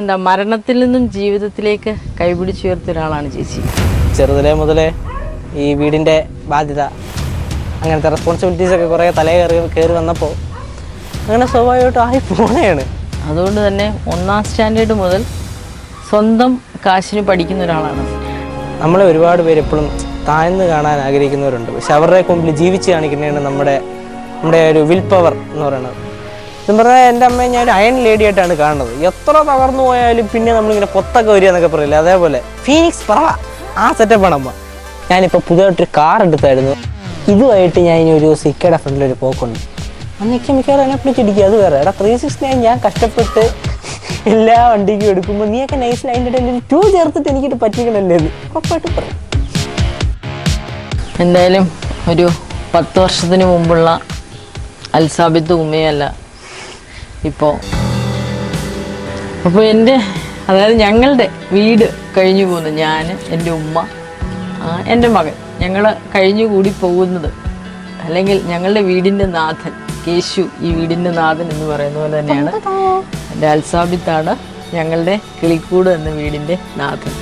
എന്താ മരണത്തിൽ നിന്നും ജീവിതത്തിലേക്ക് കൈപിടിച്ചുയർത്തിയ ഒരാളാണ് ചേച്ചി. ചെറുതിലെ മുതലേ ഈ വീടിൻ്റെ ബാധ്യത അങ്ങനത്തെ റെസ്പോൺസിബിലിറ്റീസൊക്കെ കുറേ കയറി വന്നപ്പോൾ അങ്ങനെ സ്വാഭാവികമായിട്ടും ആയി പോവുകയാണ്. അതുകൊണ്ട് തന്നെ 1ാം സ്റ്റാൻഡേർഡ് മുതൽ സ്വന്തം കാശിന് പഠിക്കുന്ന ഒരാളാണ്. നമ്മളെ ഒരുപാട് പേര് എപ്പോഴും താഴ്ന്ന് കാണാൻ ആഗ്രഹിക്കുന്നവരുണ്ട്. പക്ഷെ അവരുടെ മുമ്പിൽ ജീവിച്ച് കാണിക്കുന്നതാണ് നമ്മുടെ ഒരു വിൽ പവർ എന്ന് പറയുന്നത്. എന്ന് പറഞ്ഞാൽ എൻ്റെ അമ്മയെ ഞാൻ ഒരു അയൺ ലേഡി ആയിട്ടാണ് കാണുന്നത്. എത്ര തകർന്നു പോയാലും പിന്നെ നമ്മളിങ്ങനെ പൊത്തൊക്കെ വരിക എന്നൊക്കെ പറയില്ല, അതേപോലെ ഫീനിക്സ് പറവ ആ സെറ്റപ്പാണ് അമ്മ. ഞാനിപ്പോൾ പുതിയതായിട്ടൊരു കാർ എടുത്തായിരുന്നു. ഇതുമായിട്ട് ഞാൻ ഇനി ഒരു സിക്കയുടെ ഫ്രണ്ടിലൊരു പോക്കുണ്ട്. അന്നൊക്കെ മിക്കവാറും എന്നെ പിടിച്ചിടിക്കുക. അത് വേറെ എടാ 369 ഞാൻ കഷ്ടപ്പെട്ട് എല്ലാ വണ്ടിക്കും എടുക്കുമ്പോൾ നീയൊക്കെ നൈസിൽ അതിൻ്റെ ഇടയിൽ ഒരു 2 ചേർത്തിട്ട് എനിക്കിട്ട് പറ്റിക്കണല്ലേ എന്ന് ഉറപ്പായിട്ട് പറയും. എന്തായാലും ഒരു 10 വർഷത്തിന് മുമ്പുള്ള അൽസാബിത്ത് ഉമ്മയല്ല ഇപ്പോൾ. അപ്പോൾ അതായത് ഞങ്ങളുടെ വീട് കഴിഞ്ഞു പോകുന്നു, ഞാൻ, എൻ്റെ ഉമ്മ, എൻ്റെ മകൻ, ഞങ്ങൾ കഴിഞ്ഞുകൂടി പോകുന്നത്, അല്ലെങ്കിൽ ഞങ്ങളുടെ വീടിൻ്റെ നാഥൻ കേശു, ഈ വീടിൻ്റെ നാഥൻ എന്ന് പറയുന്ന പോലെ തന്നെയാണ് എൻ്റെ അൽസാബിത്താണ് ഞങ്ങളുടെ കിളിക്കൂട് എന്ന വീടിൻ്റെ നാഥൻ.